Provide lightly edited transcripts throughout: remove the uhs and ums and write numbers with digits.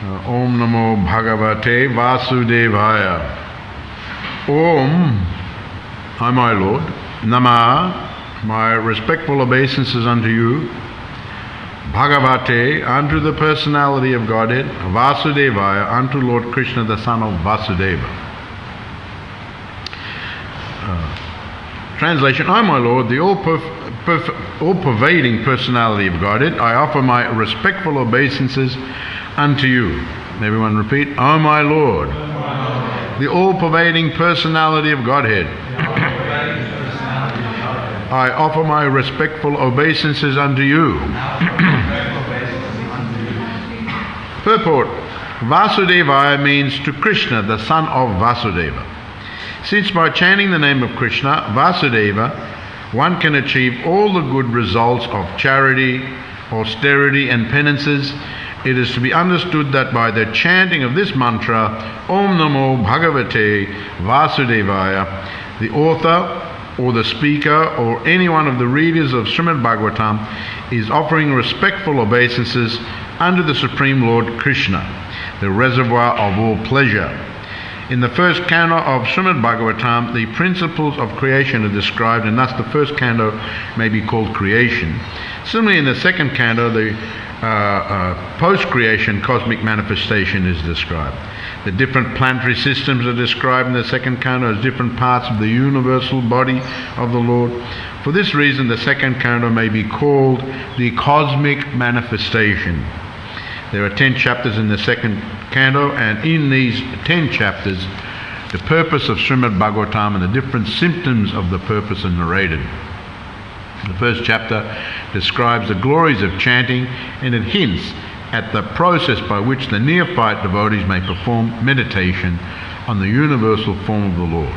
Om Namo Bhagavate Vasudevaya. Om, I my Lord. Nama, my respectful obeisances unto you. Bhagavate, unto the personality of Godhead. Vasudevaya, unto Lord Krishna, the son of Vasudeva. Translation, I my Lord, the all-pervading personality of Godhead, I offer my respectful obeisances unto you. Everyone repeat, O my Lord, the all-pervading personality of Godhead, I offer my respectful obeisances unto you. Purport, Vasudevaya means to Krishna, the son of Vasudeva. Since by chanting the name of Krishna, Vasudeva, one can achieve all the good results of charity, austerity and penances, it is to be understood that by the chanting of this mantra, Om Namo Bhagavate Vasudevaya, the author or the speaker or any one of the readers of Srimad Bhagavatam is offering respectful obeisances unto the Supreme Lord Krishna, the reservoir of all pleasure. In the first canto of Srimad Bhagavatam, the principles of creation are described, and thus the first canto may be called creation. Similarly, in the second canto, the post-creation cosmic manifestation is described. The different planetary systems are described in the second canto as different parts of the universal body of the Lord. For this reason, the second canto may be called the cosmic manifestation. There are 10 chapters in the second canto, and in these 10 chapters, the purpose of Srimad Bhagavatam and the different symptoms of the purpose are narrated. The first chapter describes the glories of chanting, and it hints at the process by which the neophyte devotees may perform meditation on the universal form of the Lord.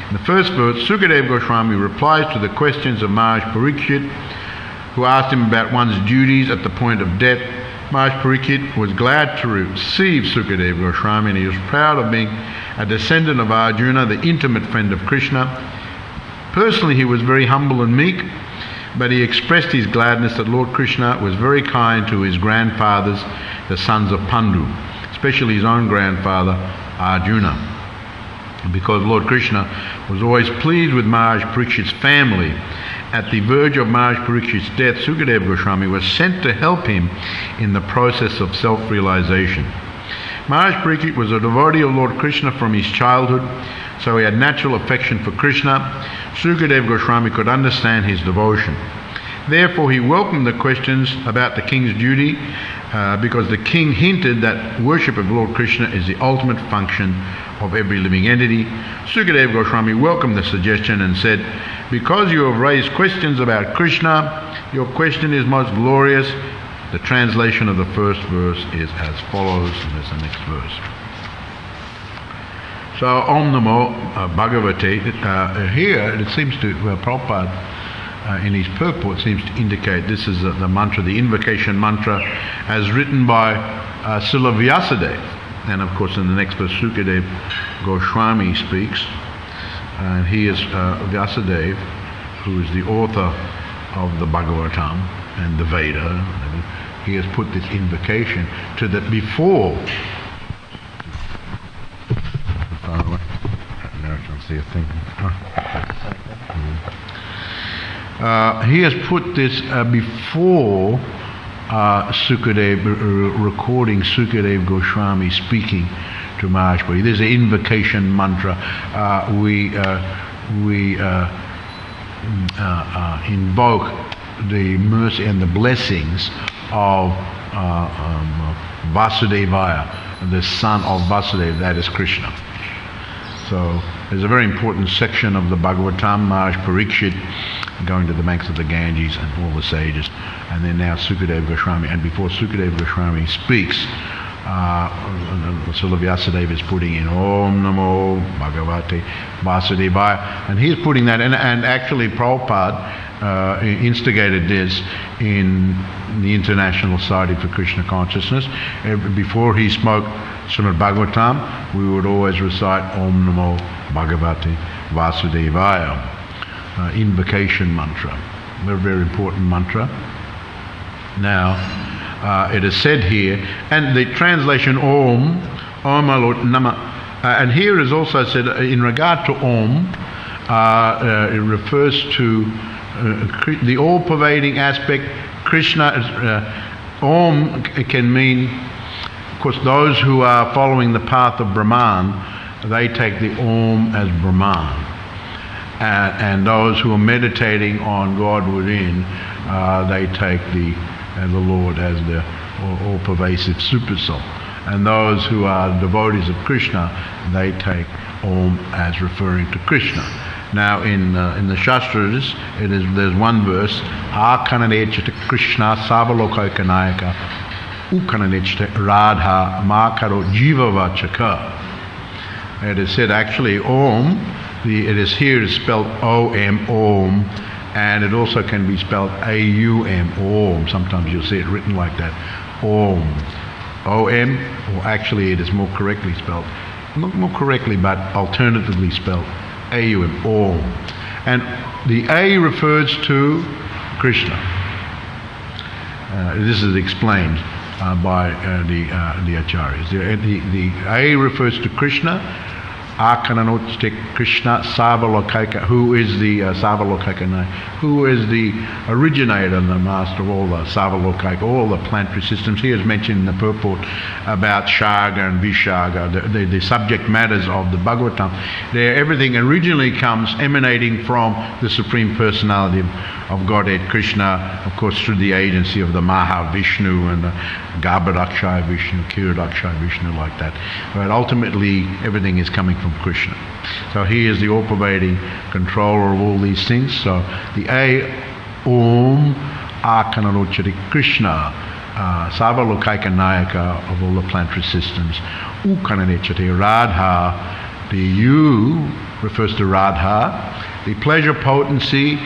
In the first verse, Sukadeva Goswami replies to the questions of Maharaj Parikshit, who asked him about one's duties at the point of death. Maharaj Parikshit was glad to receive Sukadeva Goswami, and he was proud of being a descendant of Arjuna, the intimate friend of Krishna. Personally, he was very humble and meek, but he expressed his gladness that Lord Krishna was very kind to his grandfathers, the sons of Pandu, especially his own grandfather, Arjuna. Because Lord Krishna was always pleased with Maharaj Parikshit's family, at the verge of Maharaj Parikshit's death, Sukadeva Goswami was sent to help him in the process of self-realization. Maharaj Parikshit was a devotee of Lord Krishna from his childhood, so he had natural affection for Krishna. Sukadeva Goswami could understand his devotion. Therefore, he welcomed the questions about the king's duty because the king hinted that worship of Lord Krishna is the ultimate function of every living entity. Sukadeva Goswami welcomed the suggestion and said, because you have raised questions about Krishna, your question is most glorious. The translation of the first verse is as follows, and there's the next verse. So, Om Namo Bhagavate, here it seems to, Prabhupada in his purport seems to indicate this is the mantra, the invocation mantra, as written by Srila Vyasadeva. And of course in the next verse, Sukadeva Goswami speaks, and he is Vyasadeva, who is the author of the Bhagavatam and the Veda. He has put this invocation to that before. See a thing. He has put this before Sukadeva, recording Sukadeva Goswami speaking to Maharaj Parikshit. This is an invocation mantra. We invoke the mercy and the blessings of Vasudevaya, the son of Vasudeva, that is Krishna. So there's a very important section of the Bhagavatam, Maharaj Parikshit going to the banks of the Ganges and all the sages, and then now Sukadeva Goswami. And before Sukadeva Goswami speaks, Srila Vyasadeva is putting in Om Namo Bhagavate Vasudevaya, and he's putting that in, and actually Prabhupada instigated this in the International Society for Krishna Consciousness. Before he spoke Srimad Bhagavatam, we would always recite Om Namo Bhagavate Vasudevaya, invocation mantra, very, very important mantra. Now, it is said here, and the translation Om, Om Alot Nama, and here is also said in regard to Om, it refers to the all-pervading aspect. Krishna, Om can mean, of course, those who are following the path of Brahman, they take the Om as Brahman. And those who are meditating on God within, they take the Lord as the all-pervasive supersoul. And those who are devotees of Krishna, they take Om as referring to Krishna. Now in the Shastras, there's one verse, Akananechata Krishna Savalokaikanayaka Ukananechata Radha Makaro Jivavachaka. It is said actually Om, it is here spelled O-M, Om, and it also can be spelled A-U-M, Om. Sometimes you'll see it written like that, Om. O-M, or actually it is more correctly spelled, not more correctly, but alternatively spelled A-U-M, Om. And the A refers to Krishna. This is explained by the Acharyas. The A refers to Krishna. Akananote Krishna Savalokaika, who is the Savalokaika, who is the originator and the master of all the Savalokaika, all the planetary systems. Here is mentioned in the purport about Shaga and Vishaga, the subject matters of the Bhagavatam. Everything originally comes emanating from the Supreme Personality of Godhead Krishna, of course through the agency of the Mahavishnu and the Garbhodakshaya Vishnu, Kirodakshaya Vishnu, like that. But ultimately everything is coming from Krishna. So he is the all-pervading controller of all these things. So the A, Om, Akananochari Krishna, Savalokaika Nayaka of all the planetary systems, Ukananechati Radha, the U refers to Radha, the pleasure potency,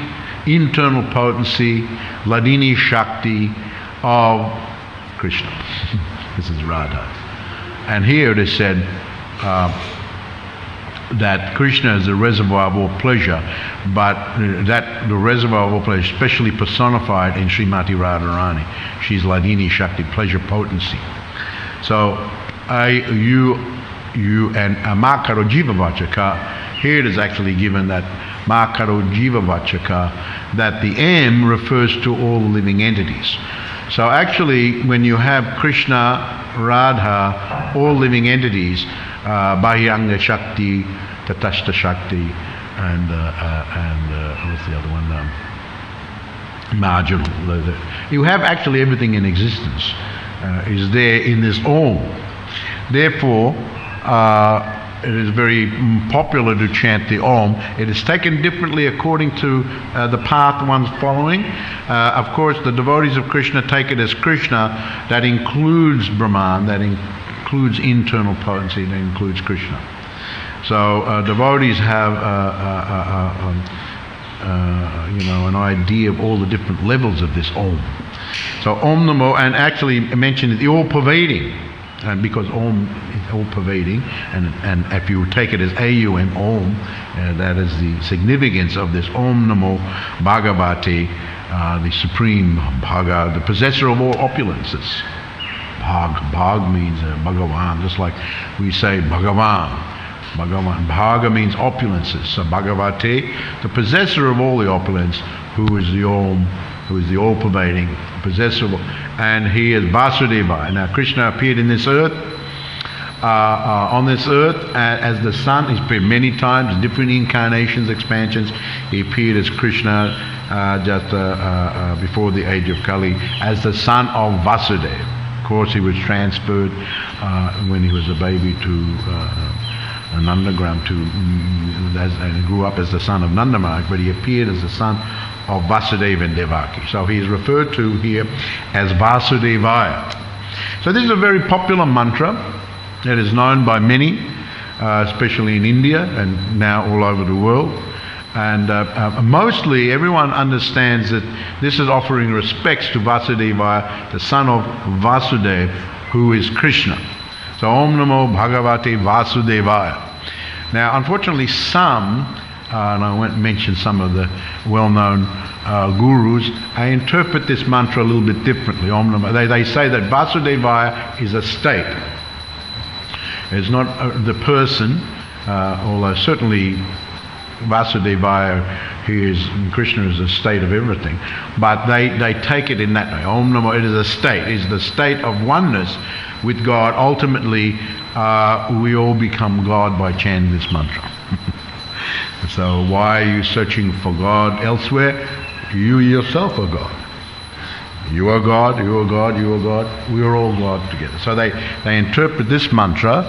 internal potency, Ladini Shakti of Krishna. This is Radha. And here it is said that Krishna is the reservoir of all pleasure, but that the reservoir of all pleasure is especially personified in Srimati Radharani. She's Ladini Shakti, pleasure potency. So you and Makaro Jivavachaka, here it is actually given that Makaro Jivavachaka, that the M refers to all living entities. So actually when you have Krishna, Radha, all living entities, Bahyanga Shakti, Tatashta Shakti, and what's the other one? Marginal. You have actually everything in existence is there in this Om. Therefore, it is very popular to chant the Om. It is taken differently according to the path one's following. Of course, the devotees of Krishna take it as Krishna. That includes Brahman, that includes internal potency, that includes Krishna. So devotees have an idea of all the different levels of this Om. So Om Namo, and actually mentioned the all-pervading. And because Om is all-pervading, and if you take it as A-U-M, Om, that is the significance of this Om Namo Bhagavate, the supreme Bhaga, the possessor of all opulences. Bhag means Bhagavan, just like we say Bhagavan. Bhaga means opulences. So Bhagavate, the possessor of all the opulence, who is the Om, who is the all-pervading possessor of all, and he is Vasudeva. Now Krishna appeared in this earth, on this earth as the sun. He's appeared many times, different incarnations, expansions. He appeared as Krishna just before the age of Kali as the son of Vasudeva. Of course, he was transferred when he was a baby to Nandagram and grew up as the son of Nandamaharaj, but he appeared as the son of Vasudeva and Devaki. So he is referred to here as Vasudevaya. So this is a very popular mantra that is known by many, especially in India and now all over the world. And mostly everyone understands that this is offering respects to Vasudevaya, the son of Vasudeva, who is Krishna. So Om Namo Bhagavate Vasudevaya. Now unfortunately some and I won't mention some of the well-known gurus, they interpret this mantra a little bit differently. They say that Vasudevaya is a state. It's not the person, although certainly Vasudevaya, Krishna is a state of everything, but they take it in that way. Om Namo, it is a state. It is the state of oneness with God. Ultimately, we all become God by chanting this mantra. So why are you searching for God elsewhere? You yourself are God. You are God, you are God, you are God. We are all God together. So they interpret this mantra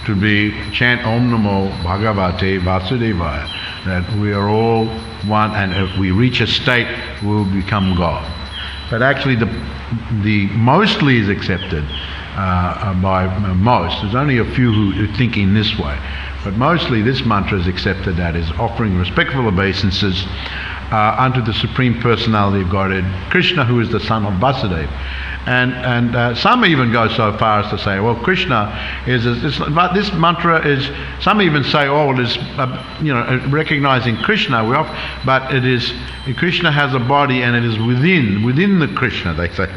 to be chant Om Namo Bhagavate Vasudevaya, that we are all one, and if we reach a state, we will become God. But actually the mostly is accepted by most. There's only a few who think in this way. But mostly this mantra is accepted that is offering respectful obeisances unto the Supreme Personality of Godhead, Krishna, who is the son of Vasudeva. And some even go so far as to say, well, Krishna but this mantra is, some even say, oh, it is, recognizing Krishna, but it is, Krishna has a body and it is within the Krishna, they say,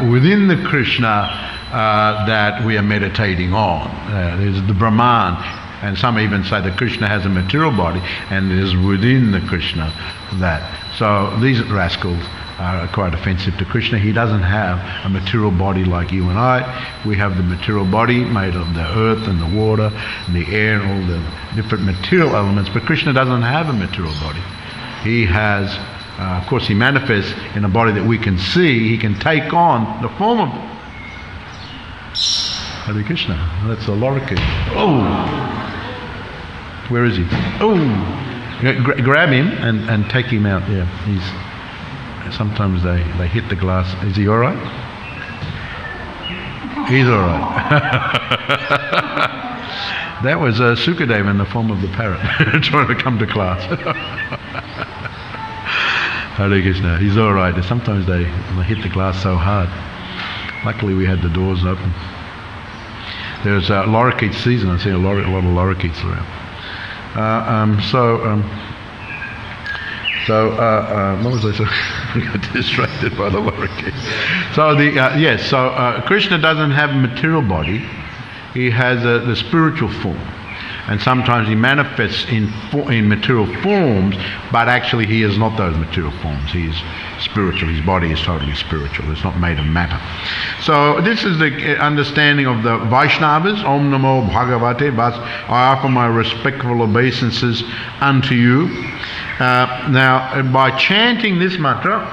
within the Krishna that we are meditating on. There's the Brahman, and some even say that Krishna has a material body and it is within the Krishna that. So these rascals are quite offensive to Krishna. He doesn't have a material body like you and I. We have the material body made of the earth and the water and the air and all the different material elements, but Krishna doesn't have a material body. He has, of course, he manifests in a body that we can see. He can take on the form of Hare Krishna. That's a lorikeet. Oh! Where is he? Oh! Grab him and take him out. Yeah, sometimes they hit the glass. Is he all right? He's all right. That was Sukadeva in the form of the parrot trying to come to class. Hare Krishna. He's all right. Sometimes they hit the glass so hard. Luckily we had the doors open. There's lorikeet season. I see a lot of lorikeets around. What was I saying? I got distracted by the lorikeets. So Krishna doesn't have a material body. He has the spiritual form, and sometimes he manifests in material forms, but actually he is not those material forms. He is spiritual. His body is totally spiritual. It's not made of matter. So this is the understanding of the Vaishnavas. Om Namo Bhagavate Vas. I offer my respectful obeisances unto you. Now, by chanting this mantra,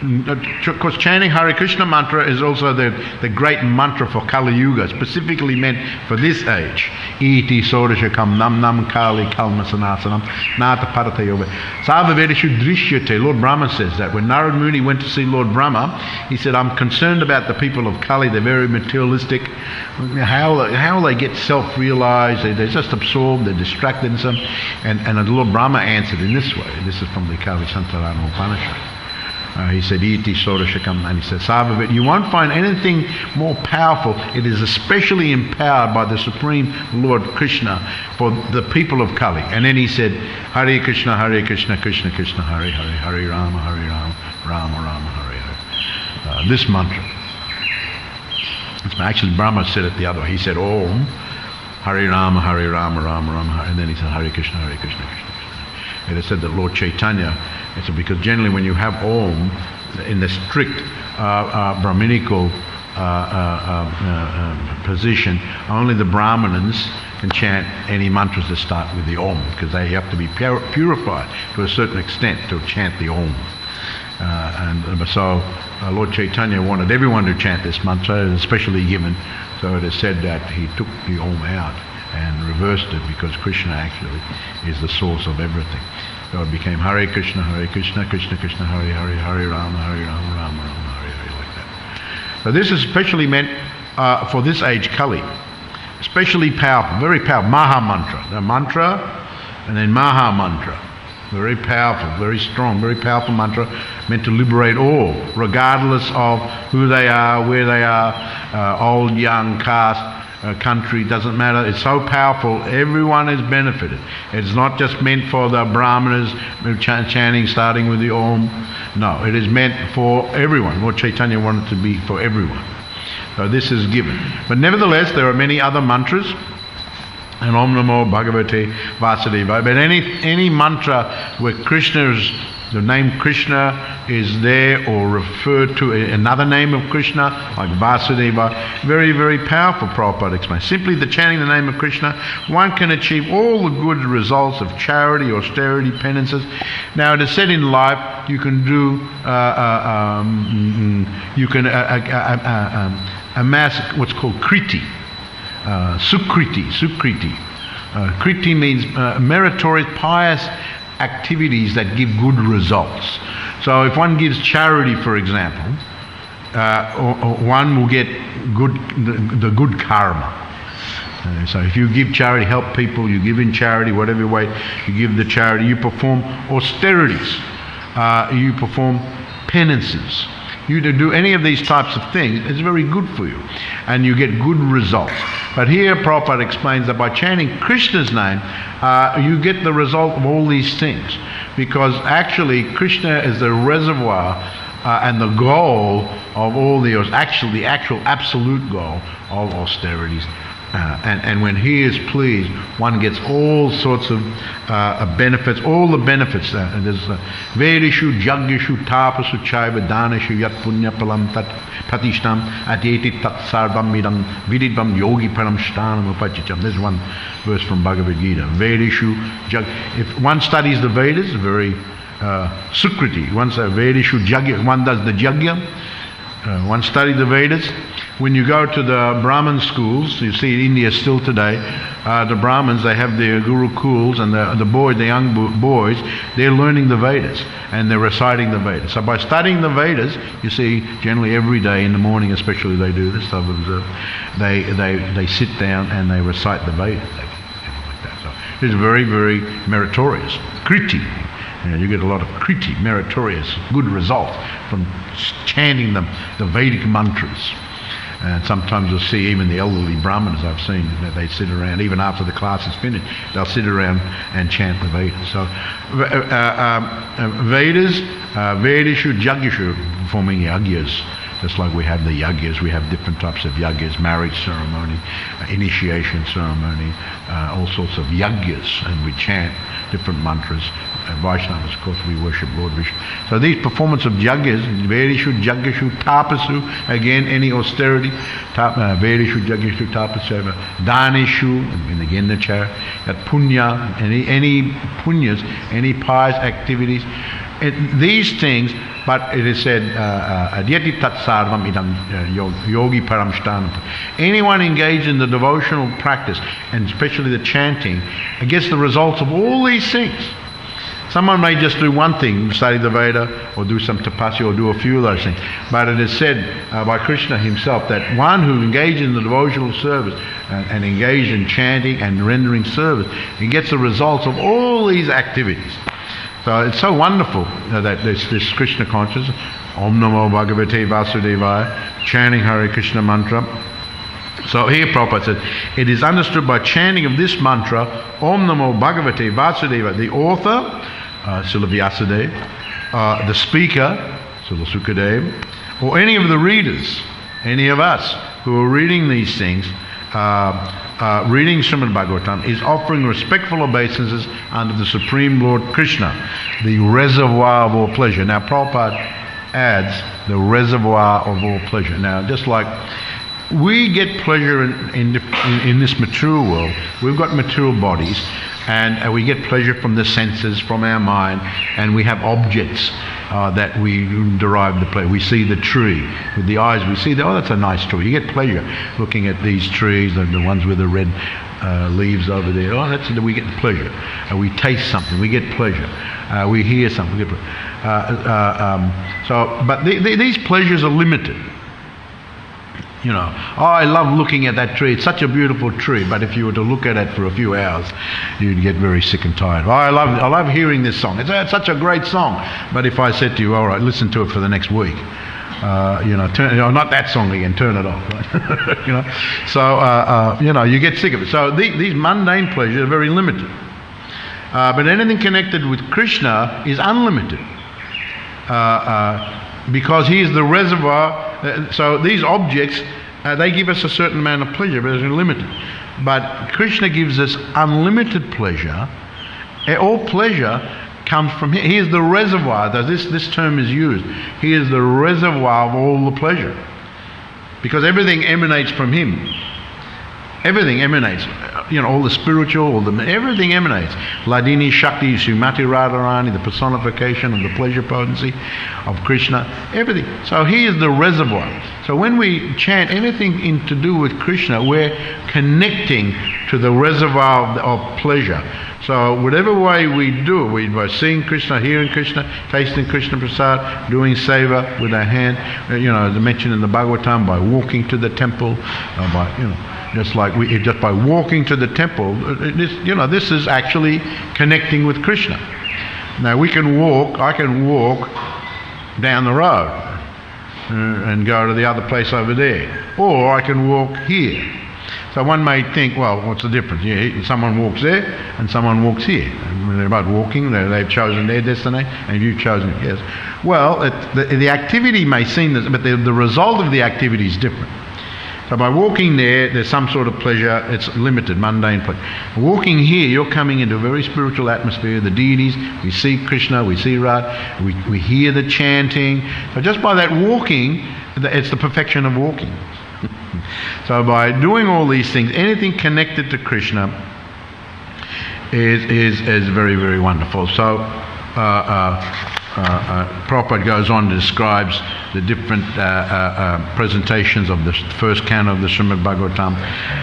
because chanting Hare Krishna mantra is also the great mantra for Kali Yuga, specifically meant for this age. Iti Sodashakam Nam Nam Kali Kalmasanasanam Nata Paratayova. Sarvavedishu Drishyate. Lord Brahma says that. When Narad Muni went to see Lord Brahma, he said, I'm concerned about the people of Kali. They're very materialistic. How will they get self-realized? They're just absorbed, they're distracted and so on. And Lord Brahma answered in this way. This is from the Kali Santarana Upanishad. He said, Iti Sodashakam, and he said, Sarvavet, you won't find anything more powerful. It is especially empowered by the Supreme Lord Krishna for the people of Kali. And then he said, Hare Krishna, Krishna Krishna, Hare Hare, Hare Rama, Rama Rama, Hare Hare. This mantra. Actually, Brahma said it the other way. He said, Om, Hare Rama, Rama Rama, and then he said, Hare Krishna, Krishna Krishna. It is said that Lord Chaitanya, because generally when you have Om in the strict Brahminical position, only the Brahmanans can chant any mantras that start with the Om, because they have to be purified to a certain extent to chant the Om. So Lord Chaitanya wanted everyone to chant this mantra, especially given, so it is said that he took the Om out and reversed it, because Krishna actually is the source of everything. So it became Hare Krishna, Krishna Krishna, Hare Hare, Hare Rama, Rama Rama, Hare Hare, like that. So this is especially meant for this age Kali. Especially powerful, very powerful. Maha Mantra. The mantra and then Maha Mantra. Very powerful, very strong, very powerful mantra, meant to liberate all, regardless of who they are, where they are, old, young, caste, country, doesn't matter. It's so powerful, everyone is benefited. It's not just meant for the Brahmanas chanting starting with the Om. No, it is meant for everyone. Lord Chaitanya wanted to be for everyone. So this is given. But nevertheless, there are many other mantras. And Om Namo Bhagavate Vasudeva. But any mantra where the name Krishna is there or referred to another name of Krishna, like Vasudeva, very, very powerful, Prabhupada explains. Simply the chanting the name of Krishna, one can achieve all the good results of charity, austerity, penances. Now it is said in life, you can do, amass what's called kriti. Sukriti. Kriti means meritorious, pious activities that give good results. So if one gives charity, for example, one will get the good karma. So if you give charity, help people, you give in charity, whatever way you give the charity, you perform austerities, you perform penances. You to do any of these types of things, it's very good for you. And you get good results. But here Prabhupada explains that by chanting Krishna's name, you get the result of all these things. Because actually Krishna is the reservoir and the goal of all the actual absolute goal of austerities. And when he is pleased, one gets all sorts of benefits, all the benefits. There's Vedishu, Jagyashu, Tapasu, Chaiva, Danashu, Yat Punya Palam Tat Patishtam, Atyeti Tat Sarvam Midam, Vididvam Yogi Param Shtanam Upachicham. There's one verse from Bhagavad Gita. Vedishu, if one studies the Vedas, very Sukriti, one says Vedishu, Jagya, one does the Jagya, one studies the Vedas. When you go to the Brahmin schools, you see in India still today, the Brahmins, they have their gurukuls, and the young boys, they're learning the Vedas and they're reciting the Vedas. So by studying the Vedas, you see generally every day in the morning, especially they do this. I've observed, they sit down and they recite the Vedas. Like that. So it's very, very meritorious. Kriti. You get a lot of kriti, meritorious, good results from chanting the Vedic mantras. And sometimes you'll see even the elderly Brahmanas I've seen, that they sit around, even after the class is finished, they'll sit around and chant the Vedas. So Vedas, Vedishu, Jagyashu, performing yagyas. Just like we have the yagyas, we have different types of yagyas, marriage ceremony, initiation ceremony, all sorts of yagyas, and we chant different mantras. Vaishnavas, of course, we worship Lord Vishnu. So these performance of yagyas, Vedishu, Jagyashu, Tapasu, again any austerity, Vedishu, Jagyashu, Tapasu, Danishu, and again the char, that punya, any punyas, any pious activities, these things. But it is said, Adyati tat sarvam idam yogi paramshtanam. Anyone engaged in the devotional practice, and especially the chanting, gets the results of all these things. Someone may just do one thing, study the Veda, or do some tapasya, or do a few of those things. But it is said by Krishna himself that one who engaged in the devotional service and engaged in chanting and rendering service, he gets the results of all these activities. So it's so wonderful that this Krishna consciousness, Om Namo Bhagavate Vasudevaya, chanting Hare Krishna mantra. So here Prabhupada said, it is understood by chanting of this mantra, Om Namo Bhagavate Vasudevaya, the author, Srila Vyasadeva, the speaker, Srila Sukadeva, or any of the readers, any of us who are reading these things, reading Srimad Bhagavatam, is offering respectful obeisances unto the Supreme Lord Krishna, the reservoir of all pleasure. Now Prabhupada adds the reservoir of all pleasure. Now just like we get pleasure in this material world, we've got material bodies, and we get pleasure from the senses, from our mind, and we have objects that we derive the pleasure. We see the tree with the eyes, we see that's a nice tree. You get pleasure looking at these trees, the ones with the red leaves over there. We get pleasure. We taste something, we get pleasure. We hear something, we get pleasure. But these pleasures are limited. I love looking at that tree. It's such a beautiful tree, but if you were to look at it for a few hours, you'd get very sick and tired. I love hearing this song. It's such a great song. But if I said to you, all right, listen to it for the next week, not that song again, turn it off, right? So, you get sick of it. So these mundane pleasures are very limited. But anything connected with Krishna is unlimited. Because he is the reservoir. So these objects, they give us a certain amount of pleasure, but they're limited. But Krishna gives us unlimited pleasure. All pleasure comes from him. He is the reservoir. This term is used. He is the reservoir of all the pleasure. Because everything emanates from him. Everything emanates. All the spiritual, everything emanates. Ladini Shakti Srimati Radharani, the personification of the pleasure potency of Krishna, everything. So he is the reservoir. So when we chant anything to do with Krishna, we're connecting to the reservoir of pleasure. So whatever way we do it, by seeing Krishna, hearing Krishna, tasting Krishna Prasad, doing seva with our hand, as mentioned in the Bhagavatam, by walking to the temple, just by walking to the temple, this is actually connecting with Krishna. Now I can walk down the road and go to the other place over there, or I can walk here. So one may think, well, what's the difference? Someone walks there and someone walks here. And they're both walking, they've chosen their destination, and you've chosen it, yes. Well, the activity may seem this, but the result of the activity is different. So by walking there's some sort of pleasure, it's limited, mundane pleasure. Walking here, you're coming into a very spiritual atmosphere, the deities, we see Krishna, we see Radha, we hear the chanting. So just by that walking, it's the perfection of walking. So by doing all these things, anything connected to Krishna is very, very wonderful. So Prabhupada goes on and describes the different presentations of the first canto of the Srimad Bhagavatam,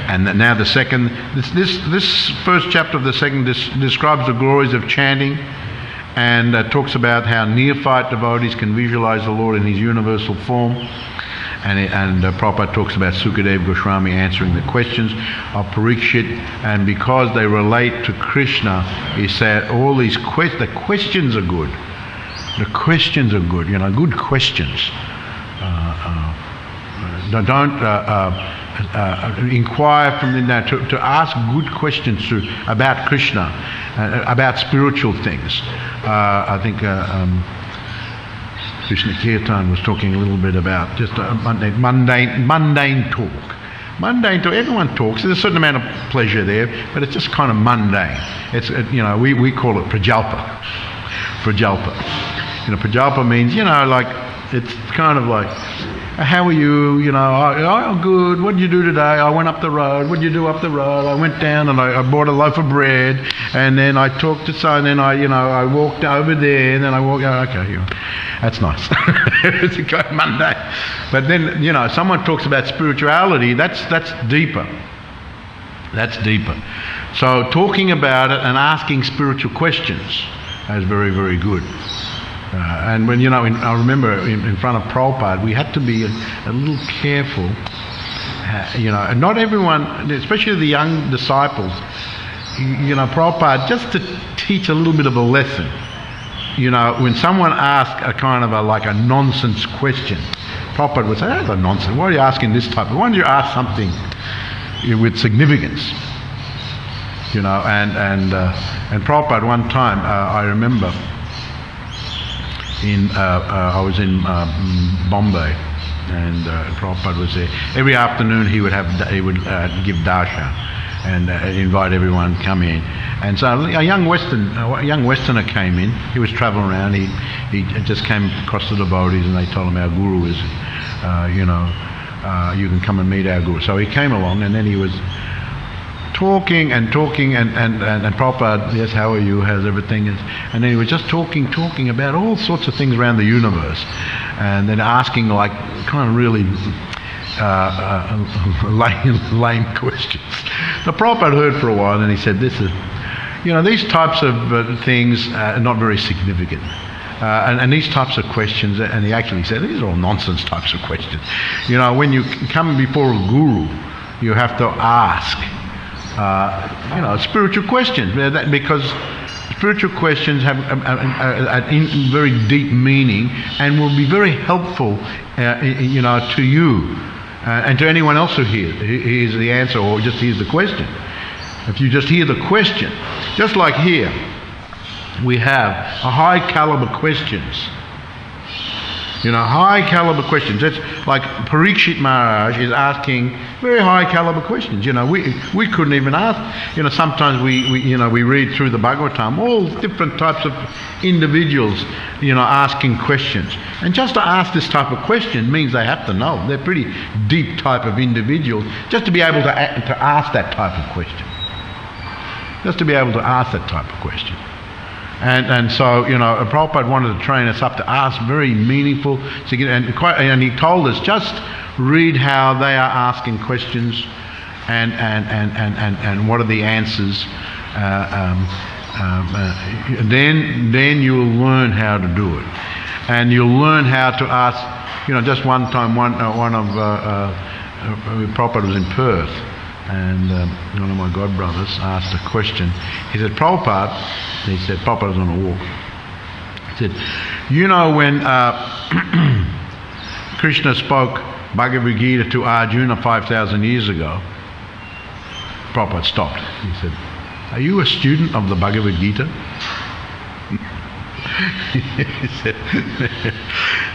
and now the second. This first chapter of the second describes the glories of chanting, and talks about how neophyte devotees can visualize the Lord in his universal form. And Prabhupada talks about Sukadeva Goswami answering the questions of Parikshit, and because they relate to Krishna, he said all these the questions are good. The questions are good, good questions. Don't inquire from to ask good questions about Krishna, about spiritual things. I think Krishna Kirtan was talking a little bit about just mundane talk. Mundane talk, everyone talks. There's a certain amount of pleasure there, but it's just kind of mundane. It's we call it prajalpa. Prajalpa means it's kind of like, how are you? I'm good. What did you do today? I went up the road. What did you do up the road? I went down and I bought a loaf of bread, and then I talked to someone, and then I walked over there, and then I walked. Okay, that's nice. It's kind of mundane. But then someone talks about spirituality. That's deeper. That's deeper. So talking about it and asking spiritual questions is very, very good. And when I remember in front of Prabhupada, we had to be a little careful. And not everyone, especially the young disciples, Prabhupada, just to teach a little bit of a lesson. When someone asks a kind of a nonsense question, Prabhupada would say, "That's a nonsense. Why are you asking this type? Why don't you ask something with significance?" And Prabhupada one time, I remember. I was in Bombay, and Prabhupada was there. Every afternoon he would give darshan and invite everyone to come in. And so a young Westerner came in. He was traveling around. He just came across the devotees, and they told him our guru is, you can come and meet our guru. So he came along, and then he was talking and Prabhupada, yes, how are you, how's everything? And then he was just talking about all sorts of things around the universe, and then asking kind of really lame questions. So Prabhupada heard for a while, and he said, this is, these types of things are not very significant. And these types of questions, and he actually said, these are all nonsense types of questions. When you come before a guru, you have to ask spiritual questions, because spiritual questions have a very deep meaning and will be very helpful, to you and to anyone else who hears the answer or just hears the question. If you just hear the question, just like here, we have a high caliber questions. High caliber questions. That's like Parikshit Maharaj is asking very high caliber questions. We couldn't even ask. Sometimes we read through the Bhagavatam, all different types of individuals, asking questions. And just to ask this type of question means they have to know. They're pretty deep type of individuals just to be able to ask that type of question. Just to be able to ask that type of question. And so, Prabhupada wanted to train us up to ask very meaningful, and he told us just read how they are asking questions and what are the answers. Then you'll learn how to do it. And you'll learn how to ask, just one time one of Prabhupada was in Perth, and one of my godbrothers asked a question. He said, Prabhupada was on a walk. He said, when Krishna spoke Bhagavad Gita to Arjuna 5,000 years ago, Prabhupada stopped. He said, are you a student of the Bhagavad Gita? He said,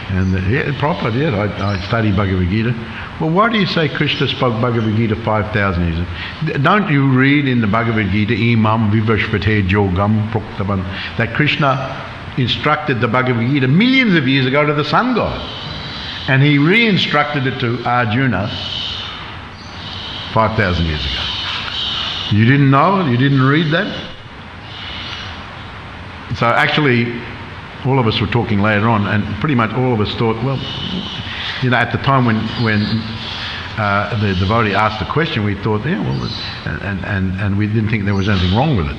and Prabhupada, yes, I study Bhagavad Gita. Well, why do you say Krishna spoke Bhagavad Gita 5,000 years ago? Don't you read in the Bhagavad Gita, Imam Vivashvate Jogam Proktavan, that Krishna instructed the Bhagavad Gita millions of years ago to the sun god. And he re-instructed it to Arjuna 5,000 years ago. You didn't know? You didn't read that? So actually, all of us were talking later on, and pretty much all of us thought, well, at the time when the devotee asked the question, we thought, yeah, well, and we didn't think there was anything wrong with it.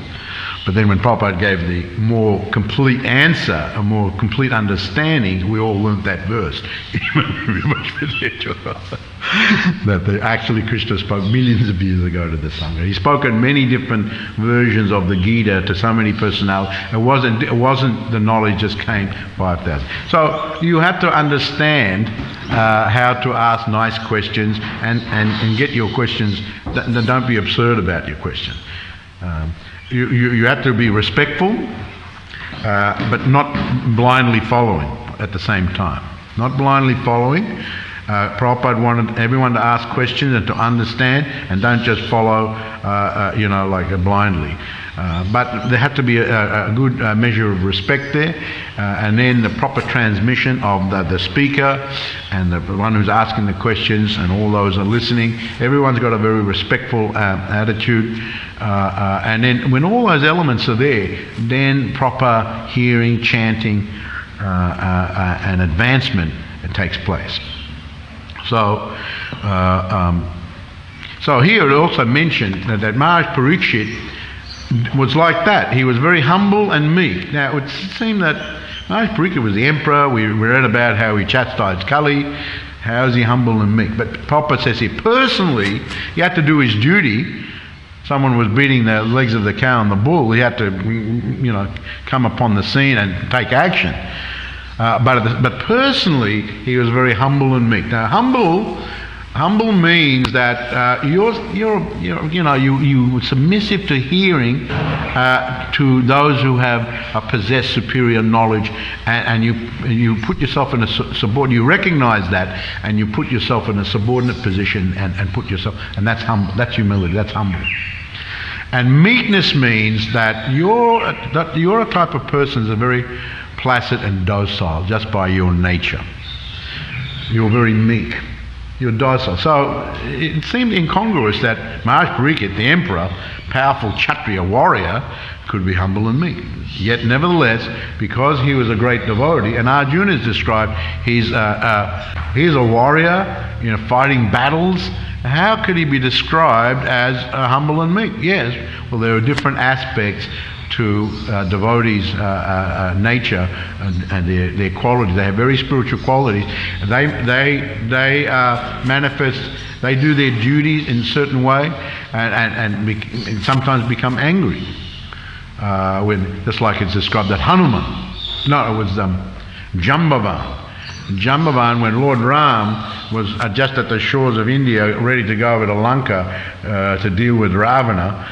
But then when Prabhupada gave the more complete answer, a more complete understanding, we all learnt that verse. That actually Krishna spoke millions of years ago to the Sangha. He spoke in many different versions of the Gita to so many personalities. It wasn't the knowledge just came 5,000. So you have to understand how to ask nice questions and get your questions. Don't be absurd about your question. You have to be respectful, but not blindly following at the same time. Not blindly following. Prabhupada wanted everyone to ask questions and to understand, and don't just follow, blindly. But there had to be a good measure of respect there, and then the proper transmission of the speaker and the one who's asking the questions and all those are listening. Everyone's got a very respectful attitude. And then when all those elements are there, then proper hearing, chanting, and advancement takes place. So here it also mentioned that Maharaj Parikshit was like that. He was very humble and meek. Now it would seem that Maharaj Parikshit was the emperor. We read about how he chastised Kali. How is he humble and meek? But Prabhupada says here, personally, he had to do his duty. Someone was beating the legs of the cow and the bull. He had to, come upon the scene and take action. But personally, he was very humble and meek. Now, humble means that you're submissive to hearing to those who possess superior knowledge, and you put yourself in a subordinate. You recognize that, and you put yourself in a subordinate position and put yourself, and that's humble. That's humility. That's humble. And meekness means that you're a type of person that's very placid and docile just by your nature. You're very meek. You're docile. So it seemed incongruous that Maharaj Parikshit, the emperor, powerful Kshatriya warrior, could be humble and meek. Yet nevertheless, because he was a great devotee, and Arjuna is described, he's a warrior, fighting battles. How could he be described as humble and meek? Yes, well, there are different aspects to devotees' nature and their qualities. They have very spiritual qualities. They manifest. They do their duties in a certain way, and sometimes become angry. just like it's described that Hanuman, no, it was Jambavan. Jambavan, when Lord Ram was just at the shores of India, ready to go over to Lanka to deal with Ravana,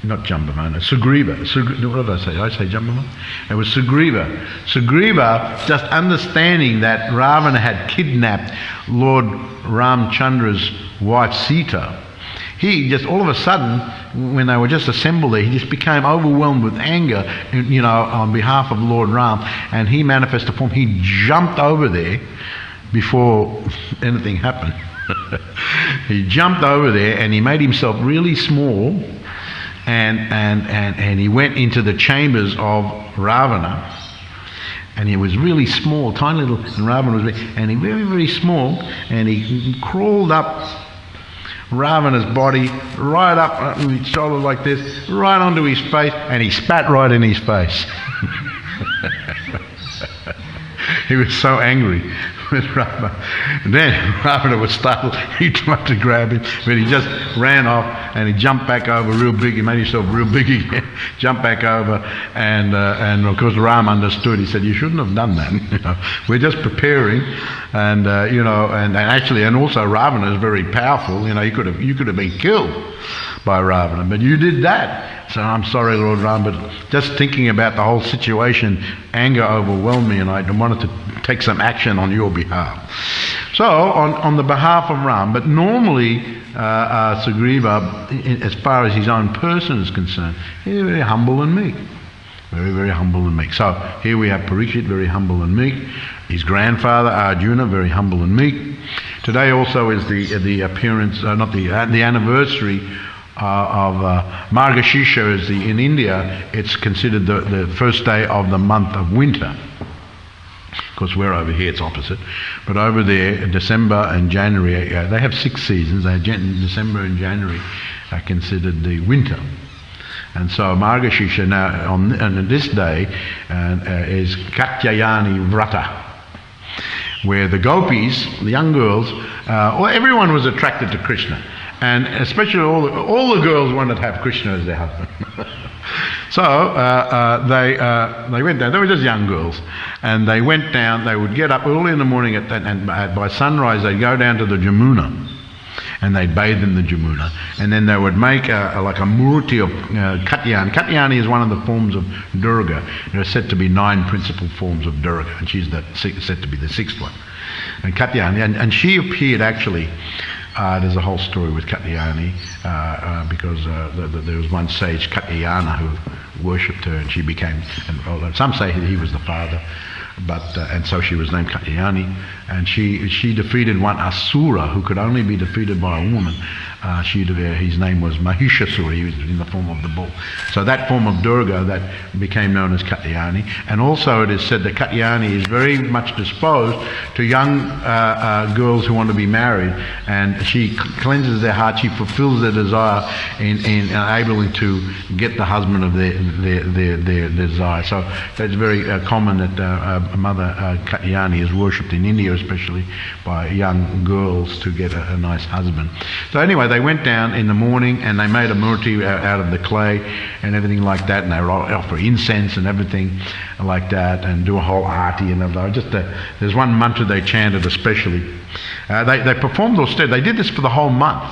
not Jambavan, Sugriva. What did I say? Did I say Jambavan? It was Sugriva. Sugriva, just understanding that Ravana had kidnapped Lord Ramchandra's wife Sita, he just all of a sudden, when they were just assembled there, he just became overwhelmed with anger, on behalf of Lord Ram, and he manifested form. He jumped over there before anything happened. He jumped over there and he made himself really small, and he went into the chambers of Ravana, and he was really small, tiny little, and Ravana was and he very, very small, and he crawled up Ravana's body, right up on his shoulder like this, right onto his face, and he spat right in his face. He was so angry with Ravana. And then Ravana was startled. He tried to grab him, but he just ran off, and he jumped back over real big. He made himself real big again, jumped back over, and of course Ram understood. He said, "You shouldn't have done that. We're just preparing." And and also Ravana is very powerful. You could have been killed by Ravana, but you did that. So I'm sorry, Lord Ram, but just thinking about the whole situation, anger overwhelmed me, and I wanted to take some action on your behalf. So on the behalf of Ram, but normally Sugriva, as far as his own person is concerned, he's very humble and meek. Very, very humble and meek. So here we have Parikshit, very humble and meek. His grandfather Arjuna, very humble and meek. Today also is the appearance, the anniversary of Margashirsha. In India, it's considered the first day of the month of winter. Of course, we're over here, it's opposite. But over there, December and January, they have 6 seasons. December and January are considered the winter. And so Margashirsha now, on this day, is Katyayani Vrata, where the gopis, the young girls, everyone was attracted to Krishna. And especially all the girls wanted to have Krishna as their husband. So they went down. They were just young girls, and they went down. They would get up early in the morning, and by sunrise they'd go down to the Jamuna, and they'd bathe in the Jamuna, and then they would make like a murti of Katyayani. Katyayani is one of the forms of Durga. There are said to be 9 principal forms of Durga, and she's said to be the 6th one. And Katyayani, and she appeared actually. There's a whole story with Katyayani because there was one sage, Katyayana, who worshipped her, and she became. And some say he was the father, and so she was named Katyayani. And she defeated one Asura who could only be defeated by a woman. His name was Mahishasura. He was in the form of the bull. So that form of Durga that became known as Katyayani. And also it is said that Katyayani is very much disposed to young girls who want to be married, and she cleanses their heart. She fulfills their desire in enabling to get the husband of their desire. So it's very common that Mother Katyayani is worshipped in India, especially by young girls, to get a nice husband. So anyway, they went down in the morning and they made a murti out of the clay and everything like that, and they offer incense and everything like that, and do a whole arti and everything. There's one mantra they chanted especially. They performed austere. They did this for the whole month.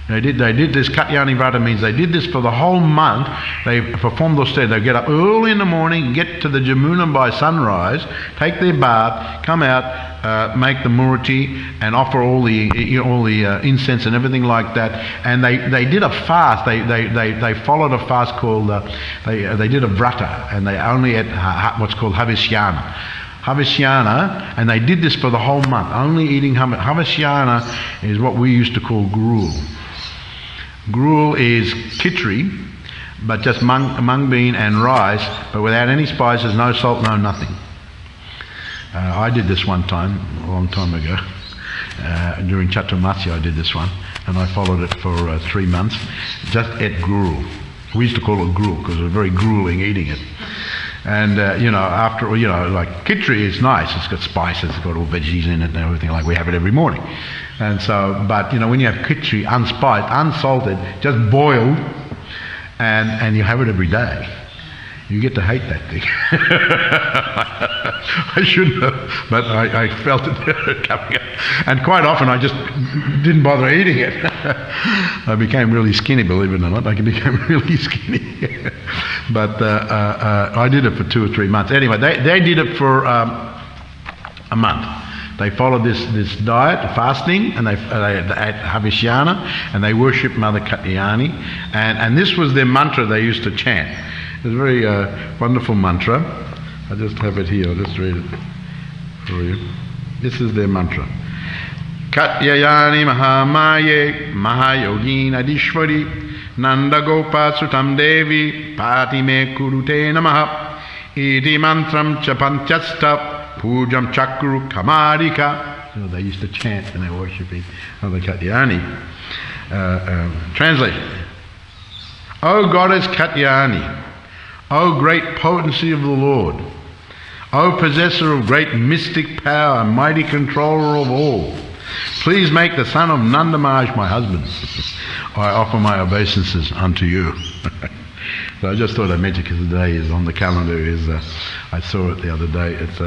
They did this. Katyayani Vrata means they did this for the whole month. They performed austere. They get up early in the morning, get to the Jamuna by sunrise, take their bath, come out, make the murti, and offer all the incense and everything like that. And they did a fast. They followed a fast called they did a vrata, and they only ate what's called Havishyana, and they did this for the whole month, only eating Havishyana is what we used to call gruel. Gruel is khichdi, but just mung bean and rice, but without any spices, no salt, no nothing. I did this one time, a long time ago. During Chaturmasya I did this one, and I followed it for 3 months. Just ate gruel. We used to call it gruel because it was very grueling eating it. And after all, like khichdi is nice. It's got spices, it's got all veggies in it and everything. Like we have it every morning. And so, but when you have khichdi unspiced, unsalted, just boiled, and you have it every day, you get to hate that thing. I shouldn't have, but I felt it coming up. And quite often I just didn't bother eating it. I became really skinny, believe it or not. I became really skinny. But I did it for 2 or 3 months. Anyway, they did it for a month. They followed this diet, fasting, and they ate Havishyana, and they worshipped Mother Katyayani. And this was their mantra they used to chant. It's a very wonderful mantra. I just have it here. I'll just read it for you. This is their mantra. Katyayani Mahamaye Mahayogin Adishwari Nanda Gopa Sutam Devi Pati Me Kurute Namaha Iti Mantram Chapantyasta Pujam Chakru Kamarika. So they used to chant and they were worshipping Mother Katyayani. Translation. O Goddess Katyayani, O great potency of the Lord, O possessor of great mystic power, mighty controller of all, please make the son of Nandamaj my husband. I offer my obeisances unto you. So I just thought I'd mention because today is on the calendar. I saw it the other day. It's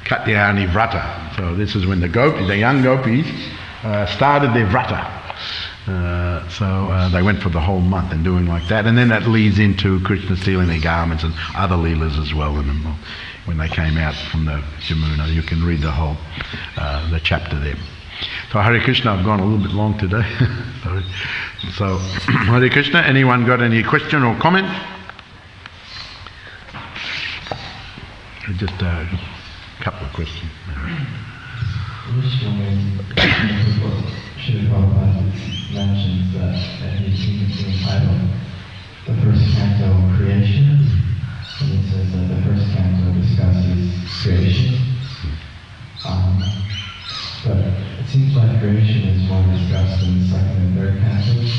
Katyayani Vrata. So this is when the young gopis started their vrata. So they went for the whole month and doing like that, and then that leads into Krishna stealing their garments and other leelas as well. When they came out from the Yamuna, you can read the whole the chapter there. So Hare Krishna, I've gone a little bit long today. Sorry. So Hare Krishna. Anyone got any question or comment? Just a couple of questions. Srila Prabhupada mentions that he's entitled the first canto Creation, and he says that the first canto discusses creation, but it seems like creation is more discussed in the second and third cantos.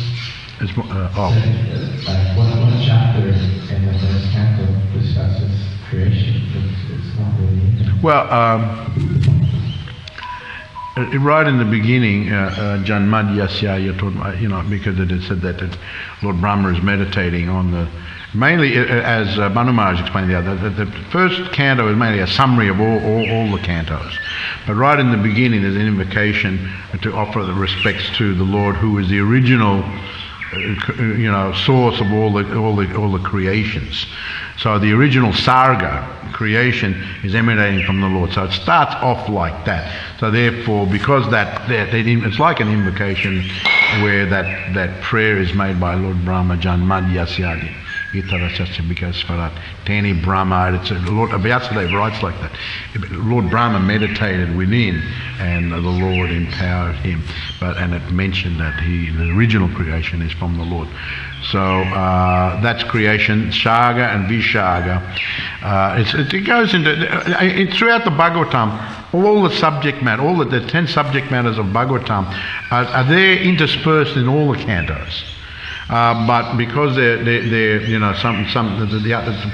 One chapter in the first canto discusses creation, but it's not really in there. Well, right in the beginning, Janmadyasya, because it had said that Lord Brahma is meditating on the, mainly as Manu Maharaj explained the first canto is mainly a summary of all the cantos. But right in the beginning, there's an invocation to offer the respects to the Lord, who is the original, source of all the creations. So the original sarga, creation, is emanating from the Lord. So it starts off like that. So therefore, because it's like an invocation where that prayer is made by Lord Brahma, Janmadyasyadi, Itarasasya Teni Brahma. Lord Vyasadeva writes like that. Lord Brahma meditated within, and the Lord empowered him. And it mentioned that the original creation is from the Lord. So that's creation, Shaga and Vishaga. It goes into throughout the Bhagavatam. All the subject matter, all the 10 subject matters of Bhagavatam are there interspersed in all the cantos. But because they're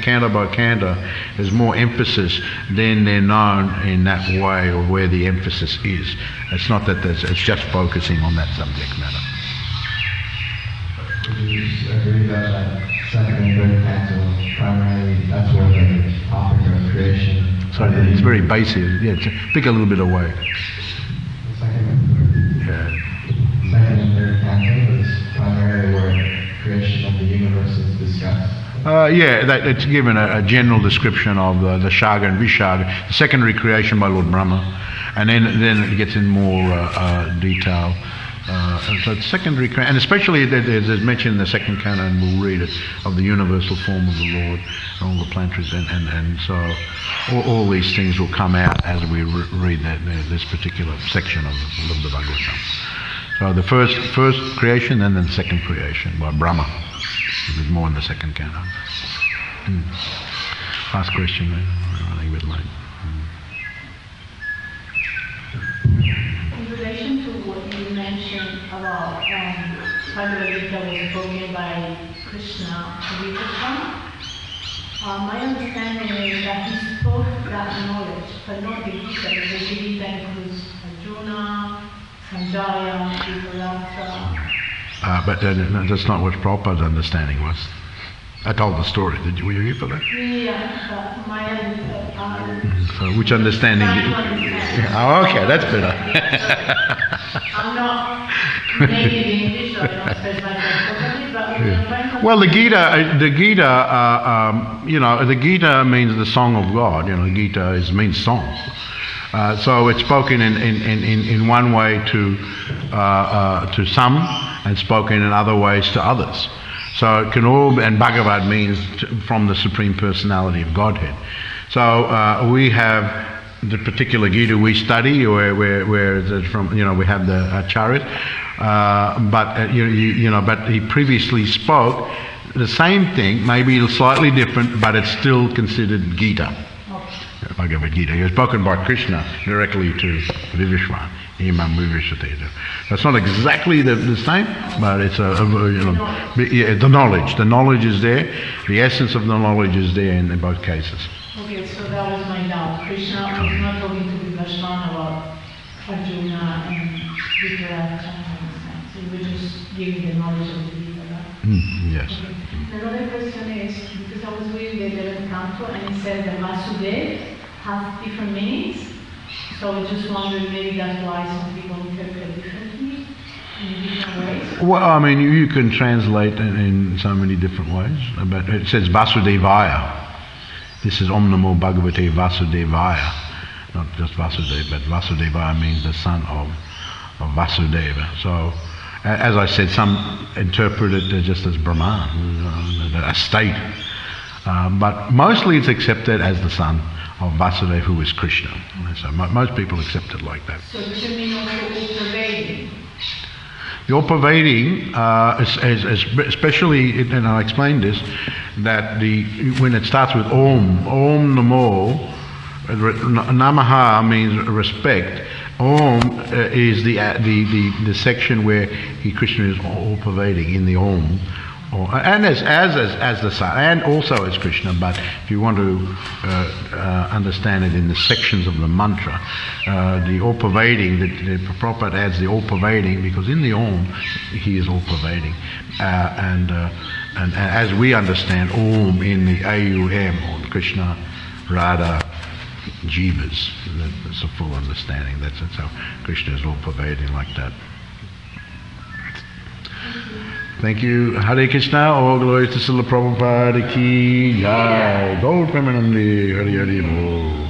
canto by canto, there's more emphasis, then they're known in that way, or where the emphasis is. It's not that it's just focusing on that subject matter. Would you agree that second and third canto, primarily, that's where the topic of creation... Sorry, it's very basic. Yeah, pick a little bit away. Second and third canto is primarily where creation of the universe is discussed. It's given a general description of the Shaga and Vishaga, the secondary creation by Lord Brahma, and then it gets in more detail. So it's secondary creation, and especially there's mentioned in the second canon, and we'll read it, of the universal form of the Lord, and all the planetaries, and so all these things will come out as we read this particular section of the Bhagavatam. So the first creation, and then the second creation by Brahma. There's more in the second canon. Last question, man. I'm running a bit late. In relation to what you mentioned about Bhagavad Gita was spoken by Krishna, My understanding is that he spoke that knowledge, but not the Gita, because the Gita includes Arjuna, Sanjaya, Dhritarashtra. But that's not what Prabhupada's understanding was. I told the story. Were you here for that? Yeah, but my understanding. So which understanding? Oh, okay, that's better. I'm not native English, so I don't express myself properly, but Well, the Gita means the song of God. Gita means song. So it's spoken in one way to some, and spoken in other ways to others. So it can all, and Bhagavat means from the Supreme Personality of Godhead. So we have the particular Gita we study, where it's from. We have the Acharyas, but he previously spoke the same thing, maybe slightly different, but it's still considered Gita. Bhagavad Gita. It was spoken by Krishna directly to Vivishwan. Imam Vivishvateta. It's not exactly the same, but it's the knowledge. The knowledge is there. The essence of the knowledge is there in both cases. Okay, so that was my doubt. Krishna was not talking to Vivishwan about Arjuna and Dhritarashtra. So you were just giving the knowledge of the Gita, right? Yes. Okay. Another question is, because I was reading the 11th canto and it says that Vasudeva has different meanings. So I just wondered, maybe that's why some people interpret differently in different ways. Well, I mean, you can translate in so many different ways, but it says Vasudevaya. This is Om Namo Bhagavate Vasudevaya. Not just Vasudeva, but Vasudevaya means the son of Vasudeva. So, as I said, some interpret it just as Brahman, a state. But mostly it's accepted as the son of Vasudeva, who is Krishna. So most people accept it like that. So does it mean also all-pervading? The all-pervading, especially, and I explained this, that when it starts with Om Namo, Namaha means respect. Om is the section where Krishna is all-pervading in the Om. And as the son, and also as Krishna, but if you want to understand it in the sections of the mantra, the all-pervading, the Prabhupada adds the all-pervading, because in the Om, he is all-pervading. And as we understand Om in the AUM, or Krishna, Radha, Jivas, that's a full understanding. That's how Krishna is all-pervading like that. Thank you. Hare Krishna. All glory to Srila Prabhupada ki jai. Gaur Premanandi. Hare Hare Bol.